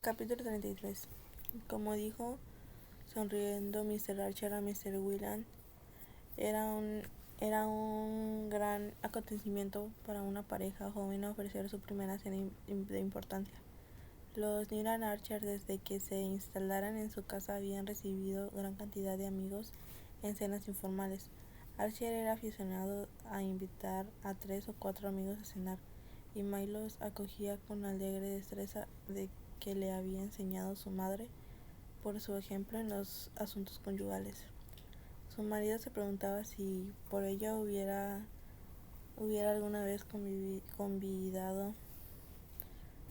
Capítulo 33. Como dijo, sonriendo Mr. Archer a Mr. Whelan, era un, era un gran acontecimiento para una pareja joven ofrecer su primera cena de importancia. Los Newland Archer, desde que se instalaran en su casa, habían recibido gran cantidad de amigos en cenas informales. Archer era aficionado a invitar a 3 o 4 amigos a cenar, y May los acogía con la alegre destreza de que le había enseñado su madre por su ejemplo en los asuntos conyugales. Su marido se preguntaba si por ella hubiera alguna vez convidado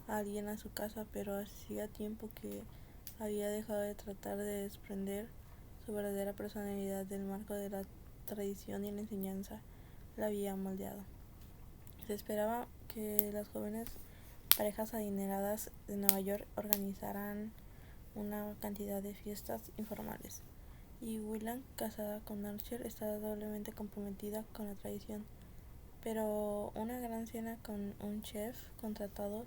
a alguien a su casa, pero hacía tiempo que había dejado de tratar de desprender su verdadera personalidad del marco de la tradición, y la enseñanza la había moldeado. Se esperaba que las jóvenes parejas adineradas de Nueva York organizaran una cantidad de fiestas informales, y Whelan, casada con Archer, estaba doblemente comprometida con la tradición. Pero una gran cena con un chef contratado,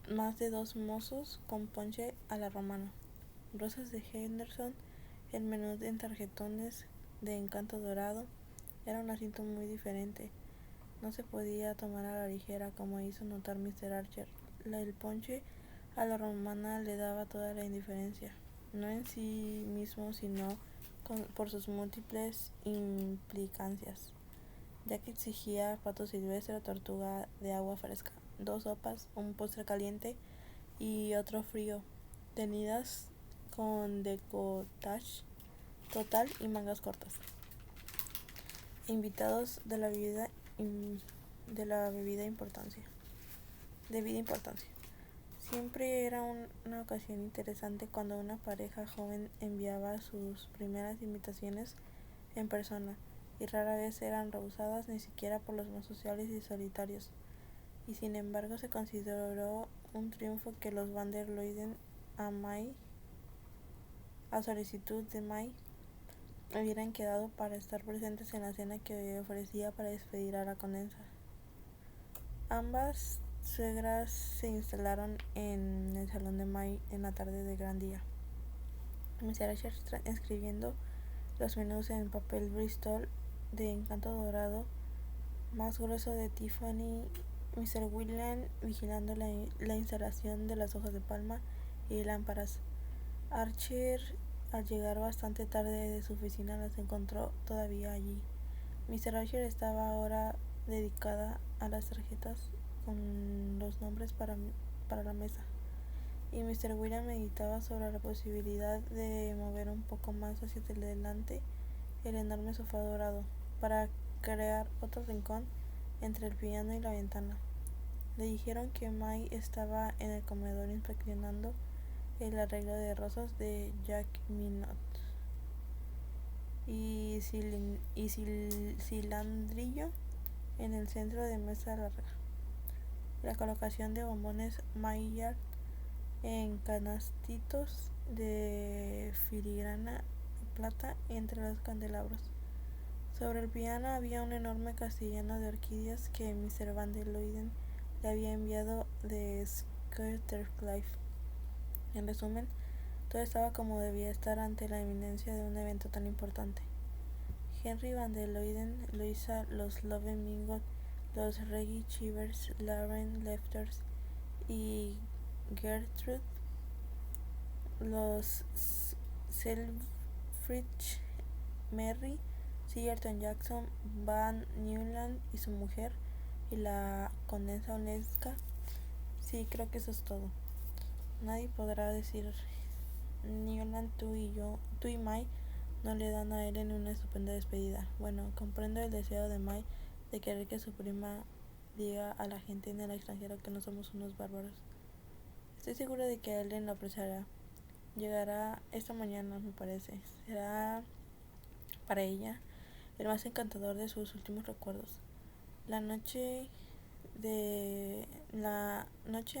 más de 2 mozos con ponche a la romana, rosas de Henderson, el menú en tarjetones de encanto dorado, era un asunto muy diferente. No se podía tomar a la ligera, como hizo notar Mr. Archer. El ponche a la romana le daba toda la indiferencia, no en sí mismo, sino por sus múltiples implicancias, ya que exigía pato silvestre o tortuga de agua fresca, 2 sopas, un postre caliente y otro frío, tenidas con decotage total y mangas cortas. Invitados de la bebida de vida importancia. Siempre era una ocasión interesante cuando una pareja joven enviaba sus primeras invitaciones en persona, y rara vez eran rehusadas, ni siquiera por los más sociales y solitarios. Y sin embargo se consideró un triunfo que los Van der Luyden, a solicitud de May, hubieran quedado para estar presentes en la cena que ofrecía para despedir a la condesa. Ambas suegras se instalaron en el salón de May en la tarde de gran día. Mr. Archer escribiendo los menús en papel Bristol de encanto dorado más grueso de Tiffany, Mr. Whelan vigilando la instalación de las hojas de palma y lámparas. Archer, al llegar bastante tarde de su oficina, las encontró todavía allí. Mr. Archer estaba ahora dedicada a las tarjetas con los nombres para la mesa, y Mr. Whelan meditaba sobre la posibilidad de mover un poco más hacia adelante el enorme sofá dorado, para crear otro rincón entre el piano y la ventana. Le dijeron que May estaba en el comedor inspeccionando el arreglo de rosas de Jack Minot y cilandrillo en el centro de mesa larga, la colocación de bombones Maillard en canastitos de filigrana plata entre los candelabros. Sobre el piano había un enorme castellano de orquídeas que Mr. Van der Luyden le había enviado de Schuttercliff. En resumen, todo estaba como debía estar ante la inminencia de un evento tan importante. Henry Van der Luyden, Louisa, los Loven-Mingott, los Reggie Chivers, Lauren Lefters y Gertrude, los Selfridge Merry, Sigerton Jackson, Van Newland y su mujer, y la condesa Olenska. Sí, creo que eso es todo. Nadie podrá decir: Newland, tú y May no le dan a Ellen una estupenda despedida. Bueno, comprendo el deseo de May de querer que su prima diga a la gente en el extranjero que no somos unos bárbaros. Estoy segura de que Ellen lo apreciará. Llegará esta mañana, me parece. Será para ella el más encantador de sus últimos recuerdos. La noche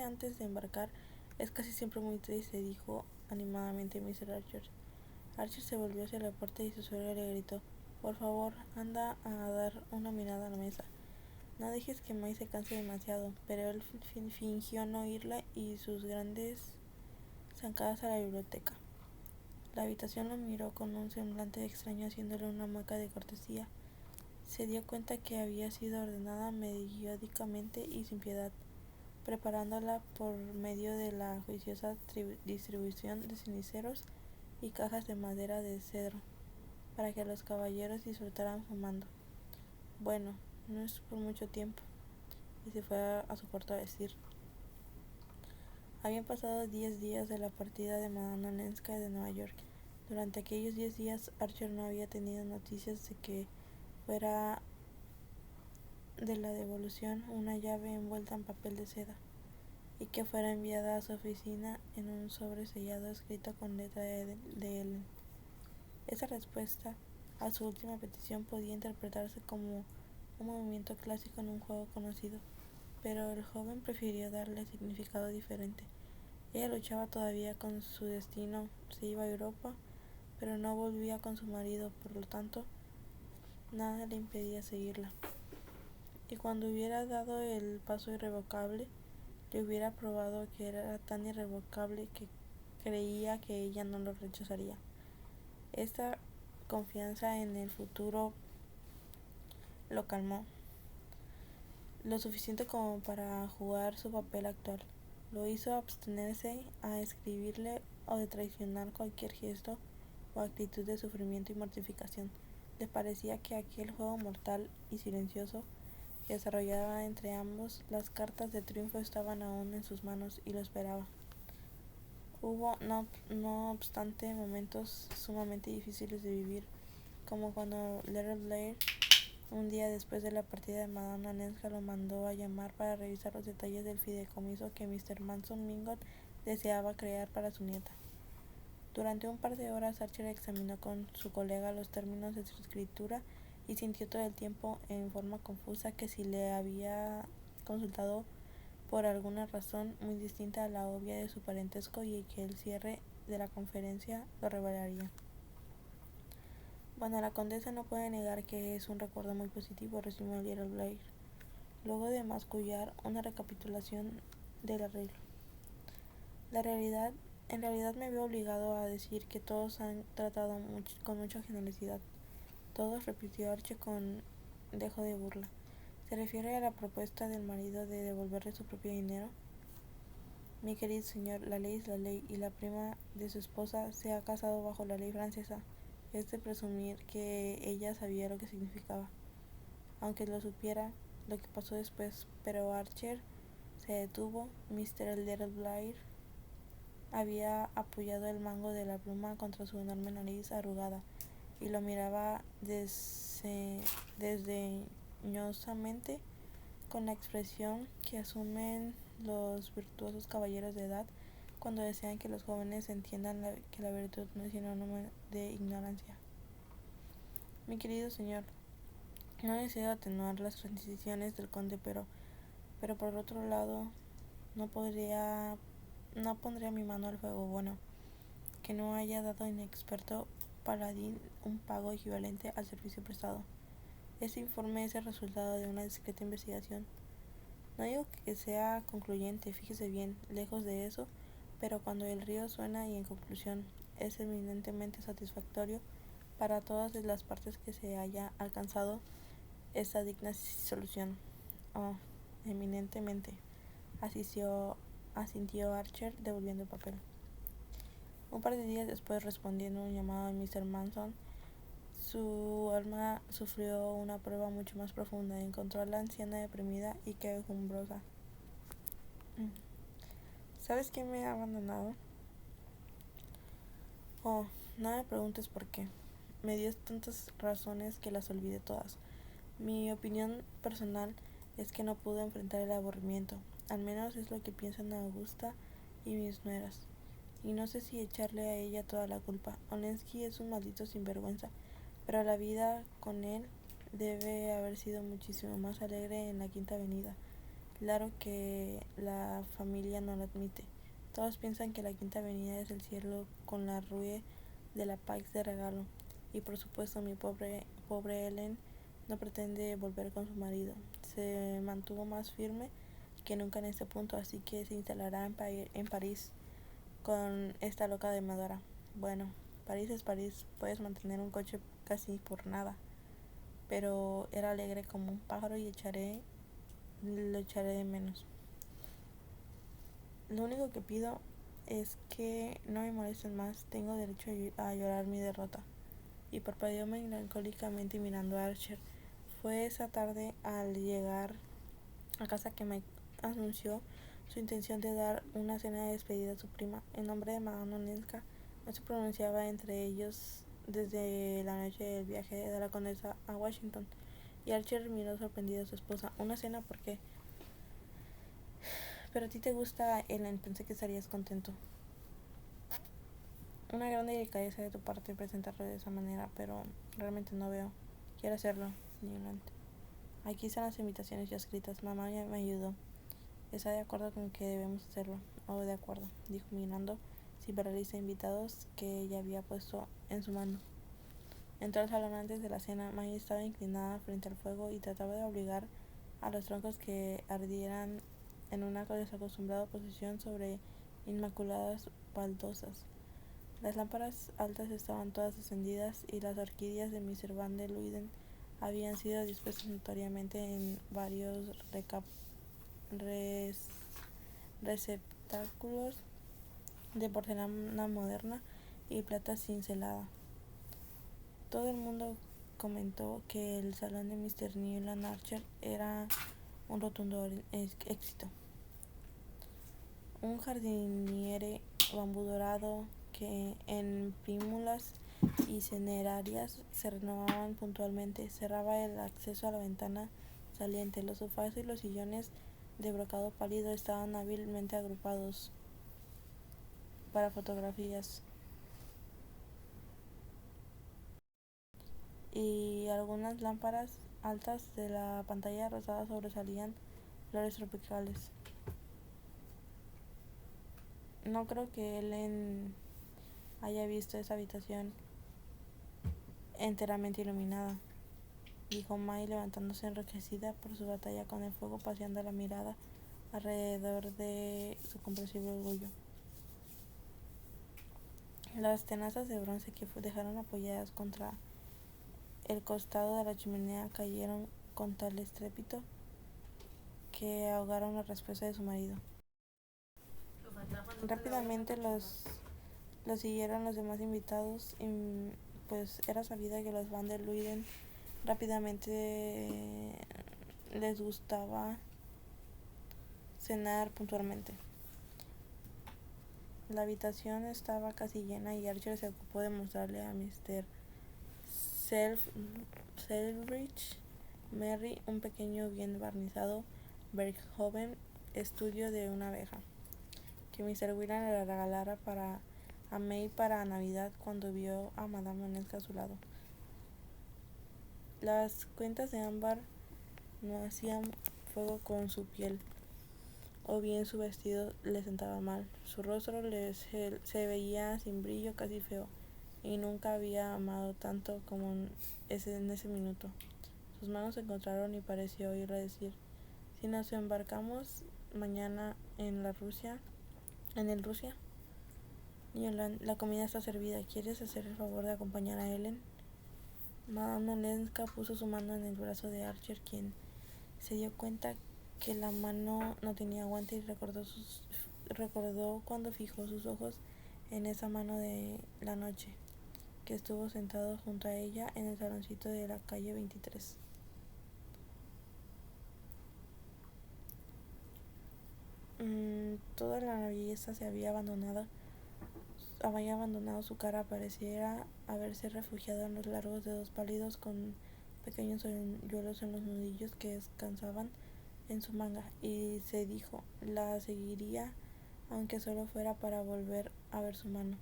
antes de embarcar es casi siempre muy triste, dijo animadamente Mr. Archer. Archer se volvió hacia la puerta y su suegra le gritó: por favor, anda a dar una mirada a la mesa. No dejes que May se canse demasiado, pero él fingió no oírla y sus grandes zancadas a la biblioteca. La habitación lo miró con un semblante extraño, haciéndole una mueca de cortesía. Se dio cuenta que había sido ordenada metódicamente y sin piedad, preparándola por medio de la juiciosa distribución de ceniceros y cajas de madera de cedro, para que los caballeros disfrutaran fumando. Bueno, no es por mucho tiempo. Y se fue a su cuarto a decir. Habían pasado 10 días de la partida de Madame Olenska de Nueva York. Durante aquellos 10 días Archer no había tenido noticias de que fuera de la devolución una llave envuelta en papel de seda y que fuera enviada a su oficina en un sobre sellado escrito con letra de Ellen. Esa respuesta a su última petición podía interpretarse como un movimiento clásico en un juego conocido, pero el joven prefirió darle significado diferente. Ella luchaba todavía con su destino, se iba a Europa, pero no volvía con su marido, por lo tanto, nada le impedía seguirla. Y cuando hubiera dado el paso irrevocable, le hubiera probado que era tan irrevocable que creía que ella no lo rechazaría. Esta confianza en el futuro lo calmó, lo suficiente como para jugar su papel actual. Lo hizo abstenerse a escribirle o de traicionar cualquier gesto o actitud de sufrimiento y mortificación. Le parecía que aquel juego mortal y silencioso que desarrollaba entre ambos, las cartas de triunfo estaban aún en sus manos y lo esperaba. Hubo, no obstante, momentos sumamente difíciles de vivir, como cuando Little Blair, un día después de la partida de Madame Olenska, lo mandó a llamar para revisar los detalles del fideicomiso que Mr. Manson Mingot deseaba crear para su nieta. Durante un par de horas Archer examinó con su colega los términos de su escritura y sintió todo el tiempo en forma confusa que si le había consultado por alguna razón muy distinta a la obvia de su parentesco y que el cierre de la conferencia lo revelaría. Bueno, la condesa no puede negar que es un recuerdo muy positivo, resumió Little Blair, luego de mascullar una recapitulación del arreglo. En realidad me veo obligado a decir que todos han tratado con mucha generosidad. Todos, repitió Archer con dejo de burla. ¿Se refiere a la propuesta del marido de devolverle su propio dinero? Mi querido señor, la ley es la ley, y la prima de su esposa se ha casado bajo la ley francesa. Es de presumir que ella sabía lo que significaba, aunque lo supiera lo que pasó después. Pero Archer se detuvo. Mr. Little Blair había apoyado el mango de la pluma contra su enorme nariz arrugada y lo miraba desdeñosamente con la expresión que asumen los virtuosos caballeros de edad cuando desean que los jóvenes entiendan que la virtud no es sinónimo de ignorancia. Mi querido señor, no deseo atenuar las transiciones del conde, pero por otro lado, no pondría mi mano al fuego, bueno, que no haya dado a inexperto paladín un pago equivalente al servicio prestado. Este informe es el resultado de una discreta investigación. No digo que sea concluyente, fíjese bien, lejos de eso, pero cuando el río suena y en conclusión es eminentemente satisfactorio para todas las partes que se haya alcanzado esta digna solución. Oh, eminentemente, asintió Archer devolviendo el papel. Un par de días después, respondiendo a un llamado de Mr. Manson, su alma sufrió una prueba mucho más profunda. Encontró a la anciana deprimida y quejumbrosa. ¿Sabes quién me ha abandonado? Oh, no me preguntes por qué. Me dio tantas razones que las olvidé todas. Mi opinión personal es que no pude enfrentar el aburrimiento. Al menos es lo que piensan Augusta y mis nueras. Y no sé si echarle a ella toda la culpa. Olenski es un maldito sinvergüenza, pero la vida con él debe haber sido muchísimo más alegre en la Quinta Avenida. Claro que la familia no lo admite. Todos piensan que la Quinta Avenida es el cielo con la rue de la Paix de regalo. Y por supuesto mi pobre Ellen no pretende volver con su marido. Se mantuvo más firme que nunca en este punto, así que se instalará en París con esta loca de Madora. Bueno, París es París, puedes mantener un coche casi por nada, pero era alegre como un pájaro y lo echaré de menos. Lo único que pido es que no me molesten más, tengo derecho a llorar mi derrota. Y parpadeó melancólicamente mirando a Archer. Fue esa tarde al llegar a casa que Mike anunció su intención de dar una cena de despedida a su prima. El nombre de Madame Olenska no se pronunciaba entre ellos desde la noche del viaje de la condesa a Washington, y Archer miró sorprendido a su esposa. ¿Una cena? ¿Por qué? Pero a ti te gusta Ellen, pensé que estarías contento. Una gran delicadeza de tu parte presentarlo de esa manera, pero realmente no veo. Quiero hacerlo, Newland. Aquí están las invitaciones ya escritas. Mamá me ayudó. ¿Está de acuerdo con que debemos hacerlo? Oh, de acuerdo, dijo mirando sin ver la lista de invitados que ella había puesto en su mano. Entró al salón antes de la cena. Maggie estaba inclinada frente al fuego y trataba de obligar a los troncos que ardieran en una desacostumbrada posición sobre inmaculadas baldosas. Las lámparas altas estaban todas encendidas y las orquídeas de Mr. Van der Luyden habían sido dispuestas notoriamente en varios receptáculos de porcelana moderna y plata cincelada. Todo el mundo comentó que el salón de Mr. Newland Archer era un rotundo éxito. Un jardiniere bambú dorado que en prímulas y cinerarias se renovaban puntualmente cerraba el acceso a la ventana saliente. Los sofás y los sillones de brocado pálido estaban hábilmente agrupados para fotografías, y algunas lámparas altas de la pantalla rosada sobresalían flores tropicales. No creo que Ellen haya visto esa habitación enteramente iluminada, dijo May, levantándose enrojecida por su batalla con el fuego, paseando la mirada alrededor de su comprensible orgullo. Las tenazas de bronce que dejaron apoyadas contra el costado de la chimenea cayeron con tal estrépito que ahogaron la respuesta de su marido. Rápidamente los siguieron los demás invitados, y pues era sabida que los Van der Luyden rápidamente les gustaba cenar puntualmente. La habitación estaba casi llena y Archer se ocupó de mostrarle a Mr. Selfridge Merry un pequeño bien barnizado Beethoven estudio de una abeja que Mr. Whelan le regalara a May para Navidad cuando vio a Madame Olenska a su lado. Las cuentas de ámbar no hacían fuego con su piel, o bien su vestido le sentaba mal. Su rostro se veía sin brillo, casi feo, y nunca había amado tanto como en ese minuto. Sus manos se encontraron y pareció oírle decir: si nos embarcamos mañana en el Rusia, Newland, la comida está servida. ¿Quieres hacer el favor de acompañar a Ellen? Madame Olenska puso su mano en el brazo de Archer, quien se dio cuenta que la mano no tenía guante, y recordó cuando fijó sus ojos en esa mano de la noche que estuvo sentado junto a ella en el saloncito de la calle 23. Toda la belleza se había abandonado su cara, pareciera haberse refugiado en los largos dedos pálidos con pequeños hoyuelos en los nudillos que descansaban en su manga, y se dijo: la seguiría aunque solo fuera para volver a ver su mano,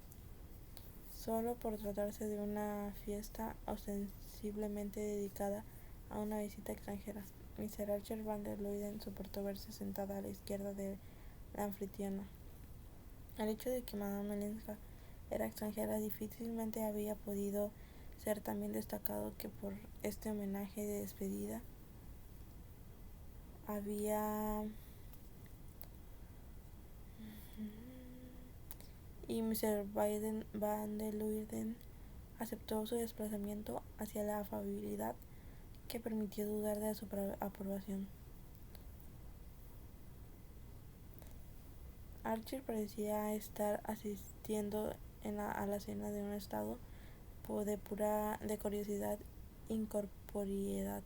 solo por tratarse de una fiesta ostensiblemente dedicada a una visita extranjera. Mr. Archer Van der Luyden soportó verse sentada a la izquierda de la anfitriona. El hecho de que Madame Olenska era extranjera difícilmente había podido ser también destacado que por este homenaje de despedida había y Mr. Van der Luyden aceptó su desplazamiento hacia la afabilidad que permitió dudar de su aprobación. Archer parecía estar asistiendo a la cena de un estado de curiosidad incorporeidad,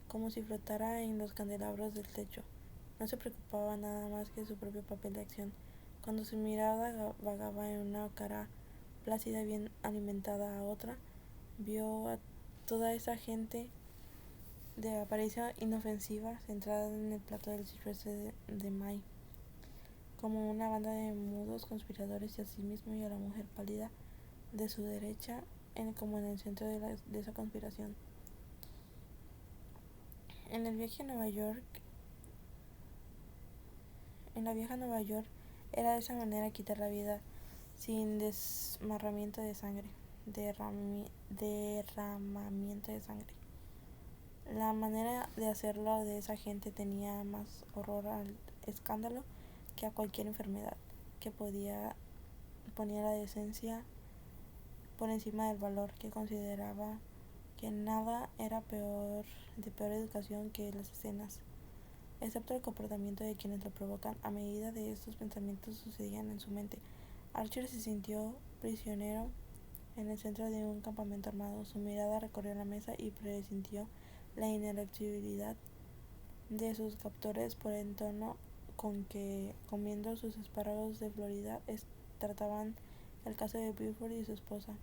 como si flotara en los candelabros del techo. No se preocupaba nada más que su propio papel de acción. Cuando su mirada vagaba en una cara plácida bien alimentada a otra, vio a toda esa gente de apariencia inofensiva centrada en el plato del silvestre de May, como una banda de mudos conspiradores, y a sí mismo y a la mujer pálida de su derecha como en el centro de esa conspiración. En el viaje a Nueva York, en la vieja Nueva York, era de esa manera quitar la vida sin derramamiento de sangre. La manera de hacerlo de esa gente tenía más horror al escándalo que a cualquier enfermedad, que ponía la decencia por encima del valor, que consideraba que nada era de peor educación que las escenas, excepto el comportamiento de quienes lo provocan. A medida de estos pensamientos sucedían en su mente, Archer se sintió prisionero en el centro de un campamento armado. Su mirada recorrió la mesa y presintió la ineluctabilidad de sus captores por el tono con que, comiendo sus espárragos de Florida, trataban el caso de Buford y su esposa.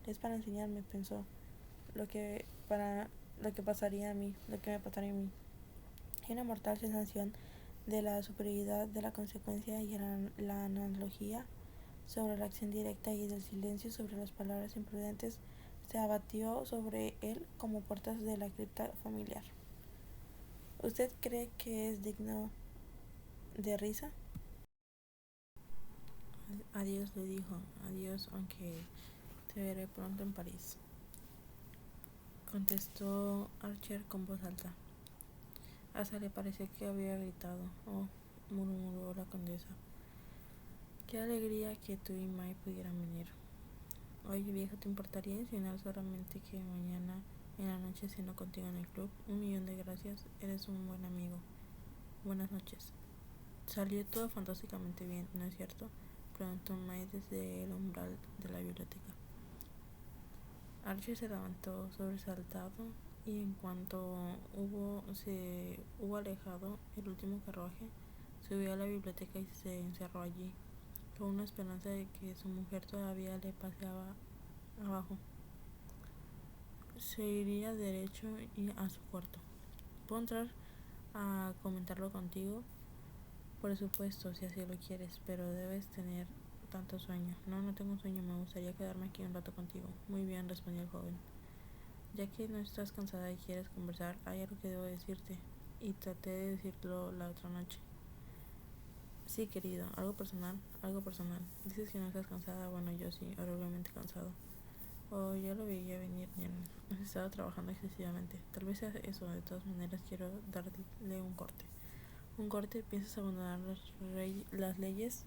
Es para enseñarme, pensó, lo que me pasaría a mí. Hay una mortal sensación de la superioridad de la consecuencia y la analogía sobre la acción directa y del silencio sobre las palabras imprudentes se abatió sobre él como puertas de la cripta familiar. ¿Usted cree que es digno de risa? Adiós, le dijo. Adiós, aunque te veré pronto en París, contestó Archer con voz alta. Hasta le pareció que había gritado. Oh, murmuró la condesa. Qué alegría que tú y May pudieran venir. Oye, viejo, ¿te importaría enseñar solamente que mañana en la noche ceno contigo en el club? 1.000.000 de gracias, eres un buen amigo. Buenas noches. Salió todo fantásticamente bien, ¿no es cierto?, preguntó May desde el umbral de la biblioteca. Archer se levantó sobresaltado y en cuanto se hubo alejado el último carruaje, subió a la biblioteca y se encerró allí, con una esperanza de que su mujer todavía le paseaba abajo. Se iría derecho a su cuarto. ¿Puedo entrar a comentarlo contigo? Por supuesto, si así lo quieres, pero debes tener tanto sueño. No, no tengo sueño, me gustaría quedarme aquí un rato contigo. Muy bien, respondió el joven. Ya que no estás cansada y quieres conversar, hay algo que debo decirte, y traté de decirlo la otra noche. Sí, querido, algo personal. Dices que no estás cansada, bueno, yo sí, horriblemente cansado. Oh, ya lo veía venir, Nierman. Has estado trabajando excesivamente. Tal vez sea eso, de todas maneras quiero darle un corte. ¿Un corte? ¿Piensas abandonar las leyes?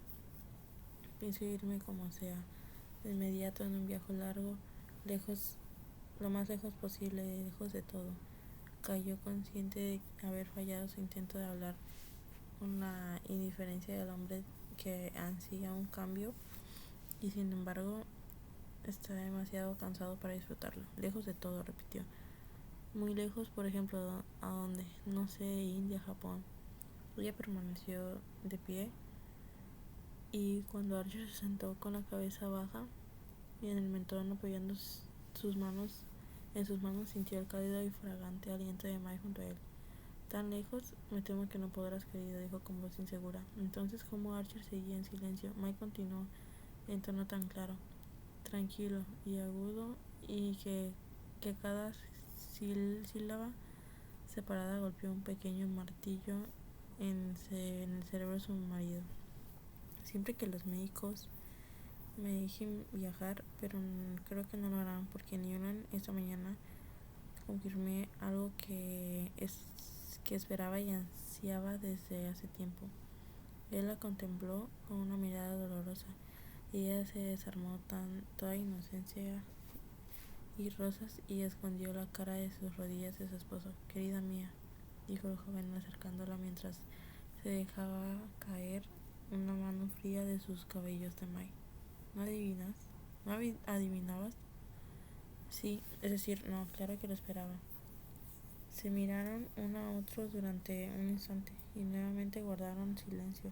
Pienso irme como sea, de inmediato en un viaje largo, lejos, lo más lejos posible, lejos de todo. Cayó consciente de haber fallado su intento de hablar con la indiferencia del hombre que ansía un cambio y sin embargo está demasiado cansado para disfrutarlo. Lejos de todo, repitió. Muy lejos, por ejemplo, ¿a dónde? No sé, India, Japón. Ella permaneció de pie y cuando Archer se sentó con la cabeza baja y en el mentón apoyando sus manos sintió el cálido y fragante aliento de May junto a él. Tan lejos, me temo que no podrás, querido, dijo con voz insegura. Entonces, como Archer seguía en silencio, May continuó en tono tan claro, tranquilo y agudo, y que cada sílaba separada golpeó un pequeño martillo en el cerebro de su marido. Siempre que los médicos Me dije viajar, pero creo que no lo harán porque Newland esta mañana confirmé algo que esperaba y ansiaba desde hace tiempo. Él la contempló con una mirada dolorosa y ella se desarmó toda inocencia y rosas y escondió la cara de sus rodillas de su esposo. Querida mía, dijo el joven acercándola mientras se dejaba caer una mano fría de sus cabellos de May. ¿No adivinas? ¿No adivinabas? Sí, es decir, no, claro que lo esperaba. Se miraron uno a otro durante un instante y nuevamente guardaron silencio.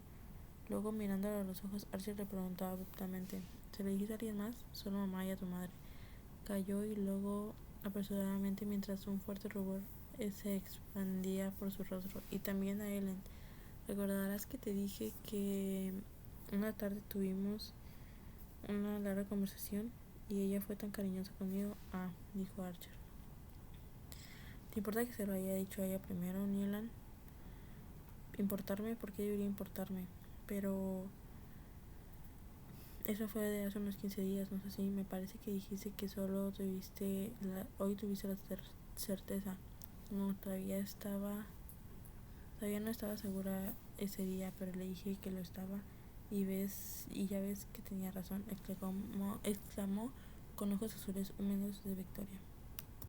Luego, mirándolo a los ojos, Archer le preguntó abruptamente: ¿se lo dijiste a alguien más? Solo a mamá y a tu madre. Calló y luego apresuradamente mientras un fuerte rubor se expandía por su rostro. Y también a Ellen. Recordarás que te dije que una tarde tuvimos una larga conversación y ella fue tan cariñosa conmigo. Ah, dijo Archer. ¿Te importa que se lo haya dicho a ella primero, Nielan? ¿Importarme? ¿Por qué debería importarme? Pero eso fue de hace unos 15 días, no sé si me parece que dijiste que solo hoy tuviste la certeza. No, todavía no estaba segura ese día, pero le dije que lo estaba y ya ves que tenía razón, exclamó con ojos azules húmedos de victoria.